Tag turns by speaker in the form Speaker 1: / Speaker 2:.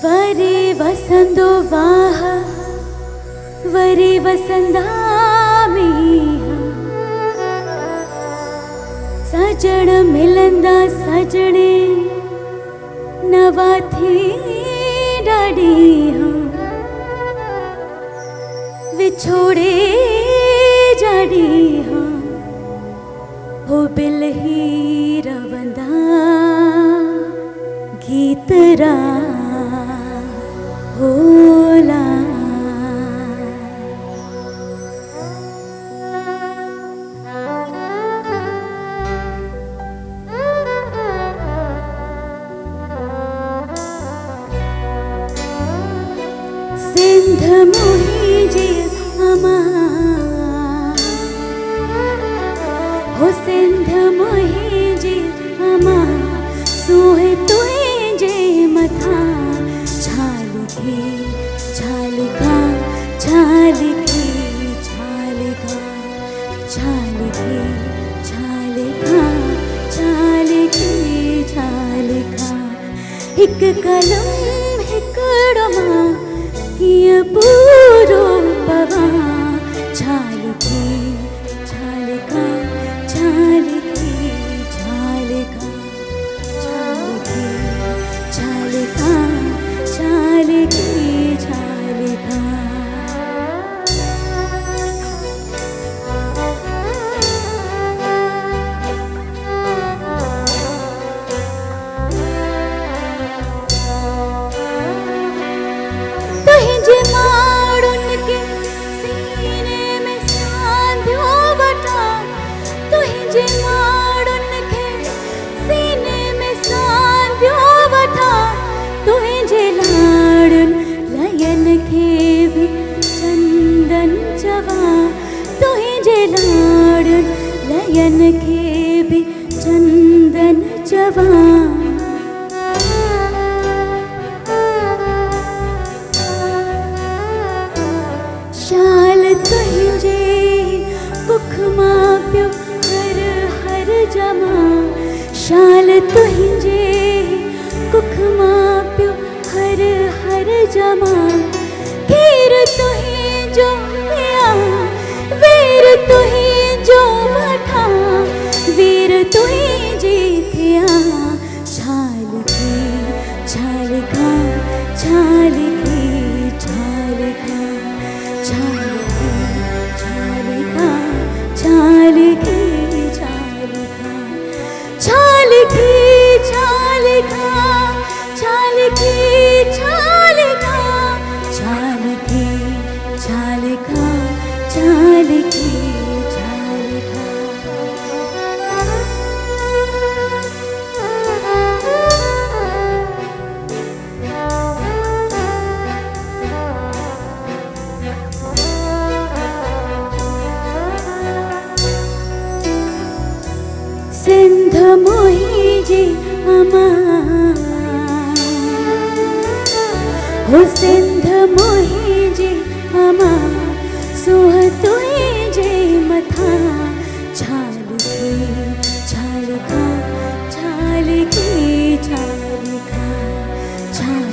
Speaker 1: वरे वसंदो वाह वरे वसंदामी सजण मिलंदा सजणे नवा थी डाडी विछोड़े जाडी हो बिलही रवंदा गीतरा होला सिंध मोही जे अमा हो सिंध मोही जे अमा सोहे तुहे जे मथा छालिखी छालिखा छालिखी छालिखा छालिखी छालिखा छालिखी छालिखा हिक कलम हिकड़ो मां किया पूरो पवा छालिखी छालिखा छालिखी छालिखा छालिखी छालिखा छालिखी छालिखा तुहिंजे माड़ुन के सीने में सांधियो वठा तुहिंजे माड़ुन के सीने में सांधियो वठा तुहिंजे लाड़न लयन के भी चंदन चवा तुहिंजे लाड़न लयन के भी चंदन चवा शाल तुहिंजे कुख मां पियो हर हर जमा शाल तुहिंजे कुख मां पियो हर हर जमा वीर तुहिंजो पिया वीर तुहिंजो वठा वीर तुहिंजी थिया छालिखी छालिखा छालिखी छालिखा छालिखी छालिखा छालिखी छालिखा छालिखी छालिखा छालिखी छालिखा छालिखी छालिखा छालिखी सिंध मोही जे अमा हो सिंध मोही जे अमा सोह तुहे जे मथा छालिखी छालिखा छालिखी छालिखा छालिखी